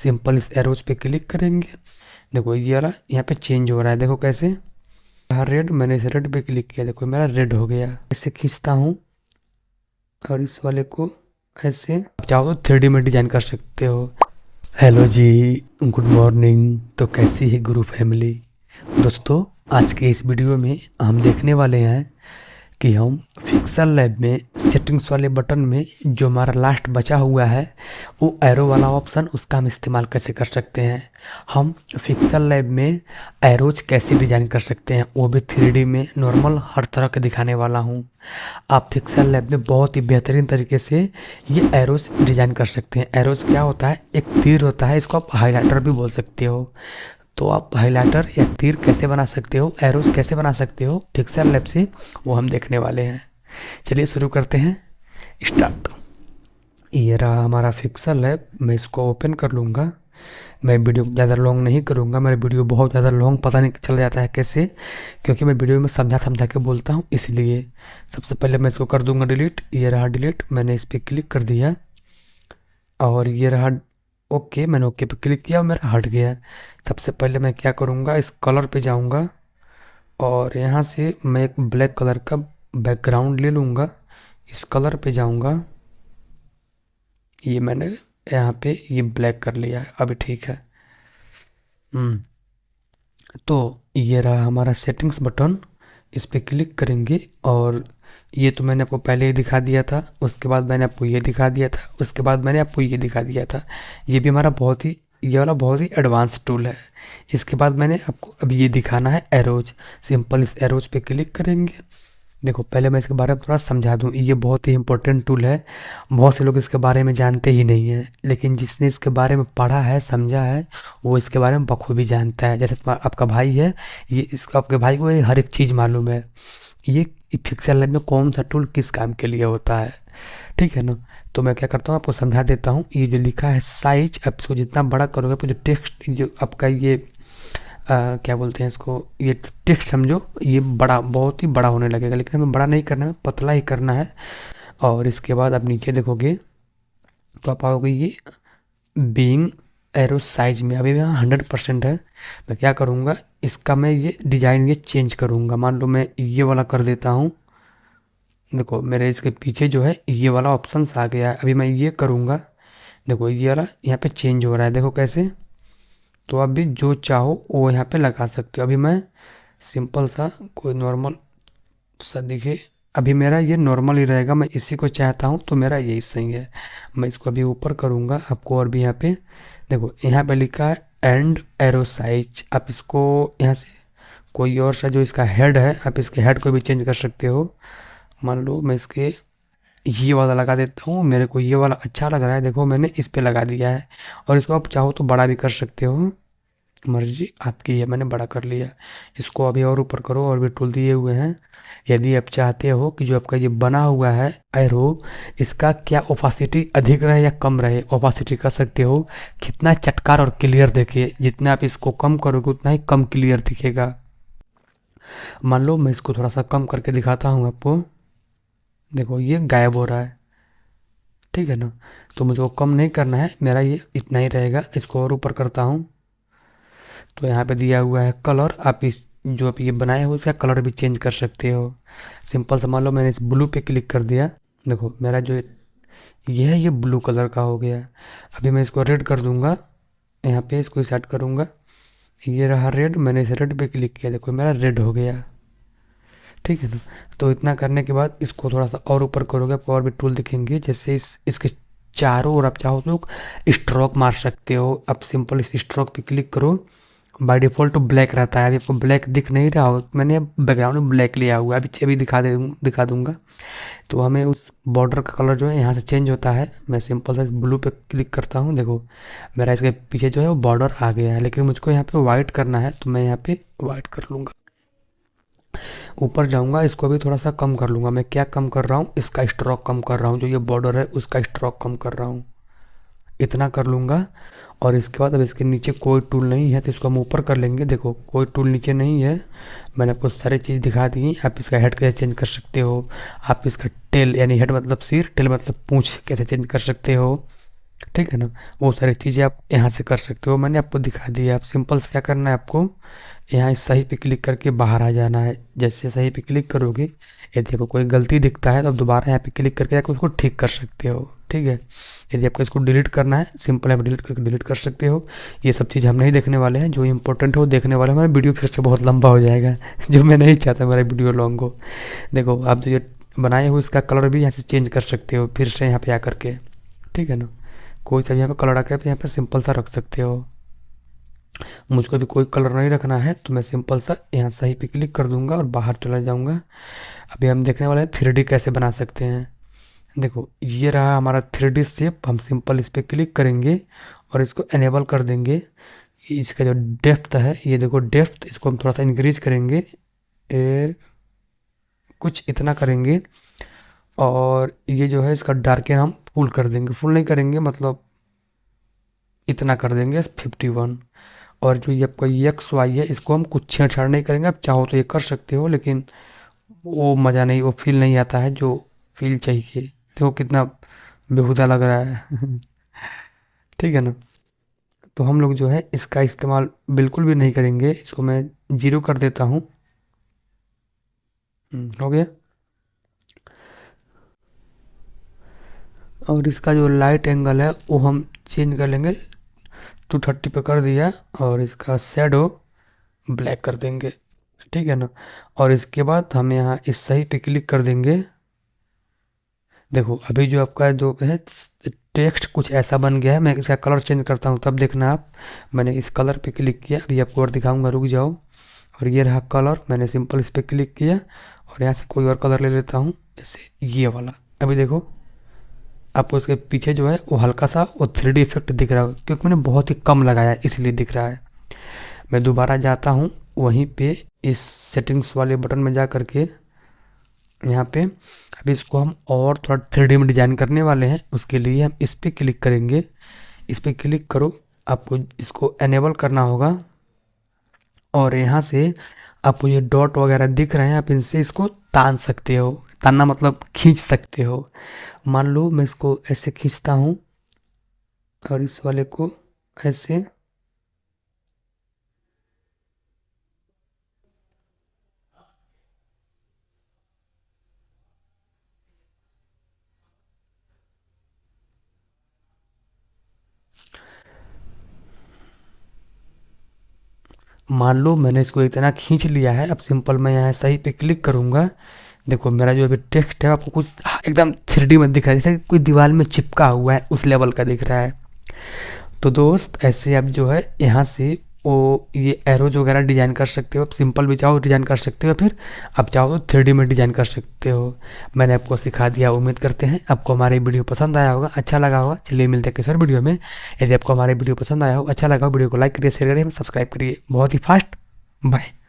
Simple इस arrows पे click करेंगे। देखो ये वाला यहाँ पे चेंज हो रहा है, देखो कैसे रेड, मैंने इसे रेड पे क्लिक किया, देखो मेरा रेड हो गया। ऐसे खींचता हूँ और इस वाले को ऐसे, आप चाहो तो 3D में डिजाइन कर सकते हो। हेलो जी, गुड मॉर्निंग। तो कैसी है गुरु फैमिली। दोस्तों आज के इस वीडियो में हम देखने वाले हैं कि हम पिक्सेल लैब में सेटिंग्स वाले बटन में जो हमारा लास्ट बचा हुआ है वो एरो वाला ऑप्शन, उसका हम इस्तेमाल कैसे कर सकते हैं। हम पिक्सेल लैब में एरोज कैसे डिज़ाइन कर सकते हैं, वो भी 3D में नॉर्मल हर तरह के दिखाने वाला हूँ। आप पिक्सेल लैब में बहुत ही बेहतरीन तरीके से ये एरोज डिज़ाइन कर सकते हैं। एरोज क्या होता है, एक तीर होता है, इसको आप हाईलाइटर भी बोल सकते हो। तो आप हाइलाइटर या तीर कैसे बना सकते हो, एरोज कैसे बना सकते हो पिक्सेल लैब से, वो हम देखने वाले हैं। चलिए शुरू करते हैं, स्टार्ट। ये रहा हमारा पिक्सेल लैब, मैं इसको ओपन कर लूँगा। मैं वीडियो ज़्यादा लॉन्ग नहीं करूँगा, मेरा वीडियो बहुत ज़्यादा लॉन्ग पता नहीं चल जाता है कैसे, क्योंकि मैं वीडियो में समझा समझा के बोलता हूँ इसलिए। सबसे पहले मैं इसको कर दूँगा डिलीट। ये रहा डिलीट, मैंने इस पर क्लिक कर दिया और ये रहा ओके, मैंने ओके पे क्लिक किया और मेरा हट गया। सबसे पहले मैं क्या करूँगा, इस कलर पे जाऊँगा और यहाँ से मैं एक ब्लैक कलर का बैकग्राउंड ले लूँगा। इस कलर पे जाऊँगा, ये मैंने यहाँ पे ये ब्लैक कर लिया है, अभी ठीक है। तो ये रहा हमारा सेटिंग्स बटन, इस पे क्लिक करेंगे और ये तो मैंने आपको पहले ही दिखा दिया था, उसके बाद मैंने आपको ये दिखा दिया था, उसके बाद मैंने आपको ये दिखा दिया था। ये भी हमारा बहुत ही, ये वाला बहुत ही एडवांस टूल है। इसके बाद मैंने आपको अभी ये दिखाना है एरोज। सिंपल इस एरोज पे क्लिक करेंगे। देखो पहले मैं इसके बारे में थोड़ा समझा दूँ, ये बहुत ही इंपॉर्टेंट टूल है। बहुत से लोग इसके बारे में जानते ही नहीं हैं, लेकिन जिसने इसके बारे में पढ़ा है, समझा है, वो इसके बारे में बखूबी जानता है। जैसे आपका भाई है, ये इसका आपके भाई को ये हर एक चीज़ मालूम है, ये पिक्सेल लैब में कौन सा टूल किस काम के लिए होता है, ठीक है ना। तो मैं क्या करता हूँ, आपको समझा देता हूँ। ये जो लिखा है साइज, आप इसको जितना बड़ा करोगे तो जो टेक्स्ट, जो आपका ये क्या बोलते हैं इसको, ये टेक्स्ट समझो, ये बड़ा, बहुत ही बड़ा होने लगेगा, लेकिन हमें बड़ा नहीं करना है, पतला ही करना है। और इसके बाद आप नीचे देखोगे तो आप पाओगे ये बीइंग एरो साइज में, अभी यहाँ 100% है। मैं क्या करूँगा, इसका मैं ये डिज़ाइन ये चेंज करूँगा। मान लो मैं ये वाला कर देता हूँ। देखो मेरे इसके पीछे जो है ये वाला ऑप्शन आ गया है, अभी मैं ये करूँगा। देखो ये वाला यहाँ पे चेंज हो रहा है, देखो कैसे। तो आप भी जो चाहो वो यहाँ पे लगा सकते हो। अभी मैं सिंपल सा कोई नॉर्मल सा दिखे, अभी मेरा ये नॉर्मल ही रहेगा, मैं इसी को चाहता हूँ तो मेरा यही सही है। मैं इसको अभी ऊपर करूँगा आपको, और भी यहाँ पे देखो, यहाँ पे लिखा है एंड एरो साइज। आप इसको यहाँ से कोई और सा जो इसका हेड है, आप इसके हेड को भी चेंज कर सकते हो। मान लो मैं इसके ये वाला लगा देता हूँ, मेरे को ये वाला अच्छा लग रहा है, देखो मैंने इस पे लगा दिया है। और इसको आप चाहो तो बड़ा भी कर सकते हो, मर्जी आपकी है, मैंने बड़ा कर लिया। इसको अभी और ऊपर करो, और भी टूल दिए हुए हैं। यदि आप चाहते हो कि जो आपका ये बना हुआ है एरो, इसका क्या ओपासिटी अधिक रहे या कम रहे, ओपासिटी कर सकते हो। कितना चटकार और क्लियर दिखे, जितना आप इसको कम करोगे उतना ही कम क्लियर दिखेगा। मान लो मैं इसको थोड़ा सा कम करके दिखाता हूँ आपको, देखो ये गायब हो रहा है, ठीक है ना। तो मुझको कम नहीं करना है, मेरा ये इतना ही रहेगा। इसको और ऊपर करता हूँ तो यहाँ पे दिया हुआ है कलर, आप इस जो आप ये बनाए हो उसका कलर भी चेंज कर सकते हो। सिंपल सा मान लो मैंने इस ब्लू पे क्लिक कर दिया, देखो मेरा जो ये है ये ब्लू कलर का हो गया। अभी मैं इसको रेड कर दूंगा, यहाँ पे इसको सेट करूंगा। ये रहा रेड, मैंने इसे रेड पे क्लिक किया, देखो मेरा रेड हो गया, ठीक है ना। तो इतना करने के बाद इसको थोड़ा सा और ऊपर करोगे, आपको और भी टूल दिखेंगे। जैसे इसके चारों ओर आप चाहो तो स्ट्रोक मार सकते हो। आप सिंपल इस स्ट्रोक पे क्लिक करो, बाय डिफ़ॉल्ट तो ब्लैक रहता है। अभी आपको ब्लैक दिख नहीं रहा हो, मैंने बैकग्राउंड में ब्लैक लिया हुआ है, अभी दिखा दूंगा। तो हमें उस बॉर्डर का कलर जो है यहाँ से चेंज होता है। मैं सिंपल सा ब्लू पे क्लिक करता हूँ, देखो मेरा इसके पीछे जो है वो बॉर्डर आ गया है, लेकिन मुझको यहाँ पे वाइट करना है, तो मैं यहाँ पे वाइट कर लूँगा। ऊपर जाऊँगा, इसको भी थोड़ा सा कम कर लूँगा। मैं क्या कम कर रहा हूँ, इसका स्ट्रोक कम कर रहा हूँ, जो ये बॉर्डर है उसका स्ट्रोक कम कर रहा हूँ, इतना कर लूँगा। और इसके बाद अब इसके नीचे कोई टूल नहीं है, तो इसको हम ऊपर कर लेंगे। देखो कोई टूल नीचे नहीं है, मैंने आपको सारी चीज़ दिखा दी। आप इसका हेड कैसे चेंज कर सकते हो, आप इसका टेल, यानी हेड मतलब सिर, टेल मतलब पूँछ कैसे चेंज कर सकते हो। ठीक है ना। वो सारी चीज़ें आप यहाँ से कर सकते हो, मैंने आपको दिखा दी है। आप सिंपल से क्या करना है आपको, यहाँ इस सही पे क्लिक करके बाहर आ जाना है। जैसे सही पे क्लिक करोगे, यदि आपको कोई गलती दिखता है तो आप दोबारा यहाँ पे क्लिक करके जाकर उसको ठीक कर सकते हो। ठीक है। यदि आपको इसको डिलीट करना है, सिंपल आप डिलीट करके डिलीट कर सकते हो। ये सब चीज़ हम नहीं देखने वाले हैं, जो इम्पोर्टेंट है वो देखने वाले हैं। हमारा वीडियो फिर से बहुत लंबा हो जाएगा जो मैं नहीं चाहता मेरा वीडियो लॉन्ग हो। देखो आप जो ये बनाए हो इसका कलर भी यहाँ से चेंज कर सकते हो फिर से यहाँ पे आकर के। ठीक है ना। कोई सा भी यहाँ पे कलर आकर यहाँ पे सिंपल सा रख सकते हो। मुझको भी कोई कलर नहीं रखना है तो मैं सिंपल सा यहाँ सही पे क्लिक कर दूंगा और बाहर चला जाऊंगा। अभी हम देखने वाले हैं 3D कैसे बना सकते हैं। देखो ये रहा हमारा 3D शेप। हम सिंपल इस पे क्लिक करेंगे और इसको एनेबल कर देंगे। इसका जो डेप्थ है, ये देखो डेप्थ, इसको हम थोड़ा सा इंक्रीज करेंगे। ए, कुछ इतना करेंगे। और ये जो है इसका डार्केन हम फुल कर देंगे, फुल नहीं करेंगे मतलब इतना कर देंगे 51। और जो ये आपका एक्स वाई है इसको हम कुछ छेड़छाड़ नहीं करेंगे। आप चाहो तो ये कर सकते हो, लेकिन वो मज़ा नहीं, वो फील नहीं आता है जो फील चाहिए। देखो कितना बेहुदा लग रहा है ठीक है ना। तो हम लोग जो है इसका इस्तेमाल बिल्कुल भी नहीं करेंगे। इसको मैं 0 कर देता हूँ। हो गया। और इसका जो लाइट एंगल है वो हम चेंज कर लेंगे, 230 पे कर दिया। और इसका शेडो ब्लैक कर देंगे। ठीक है ना। और इसके बाद हम यहाँ इस सही पे क्लिक कर देंगे। देखो अभी जो आपका जो है टेक्स्ट कुछ ऐसा बन गया है। मैं इसका कलर चेंज करता हूँ तब देखना आप। मैंने इस कलर पे क्लिक किया, अभी आपको और दिखाऊंगा, रुक जाओ। और ये रहा कलर, मैंने सिंपल इस पे क्लिक किया और यहाँ से कोई और कलर ले लेता हूँ, जैसे ये वाला। अभी देखो आपको उसके पीछे जो है वो हल्का सा वो 3D इफेक्ट दिख रहा है, क्योंकि मैंने बहुत ही कम लगाया है इसलिए दिख रहा है। मैं दोबारा जाता हूँ वहीं पे इस सेटिंग्स वाले बटन में जा करके यहाँ पे अभी इसको हम और थोड़ा 3D में डिजाइन करने वाले हैं। उसके लिए हम इस पे क्लिक करेंगे। इस पे क्लिक करो, आपको इसको एनेबल करना होगा। और यहाँ से आपको ये डॉट वगैरह दिख रहे हैं, आप इनसे इसको तान सकते हो। तानना मतलब खींच सकते हो। मान लो मैं इसको ऐसे खींचता हूँ और इस वाले को ऐसे। मान लो मैंने इसको इतना खींच लिया है। अब सिंपल मैं यहाँ सही पे क्लिक करूँगा। देखो मेरा जो अभी टेक्स्ट है आपको कुछ एकदम 3D में दिख रहा है, जैसे कोई दीवार में चिपका हुआ है उस लेवल का दिख रहा है। तो दोस्त ऐसे आप जो है यहाँ से वो ये एरोज वगैरह डिजाइन कर सकते हो। आप सिंपल भी चाहो डिजाइन कर सकते हो, फिर आप चाहो तो 3D में डिजाइन कर सकते हो। मैंने आपको सिखा दिया। उम्मीद करते हैं आपको हमारी वीडियो पसंद आया होगा, अच्छा लगा होगा। चलिए मिलते हैं किसी और वीडियो में। यदि आपको हमारी वीडियो पसंद आया हो, अच्छा लगा हो, वीडियो को लाइक करिए, शेयर करिए, सब्सक्राइब करिए बहुत ही फास्ट। बाय।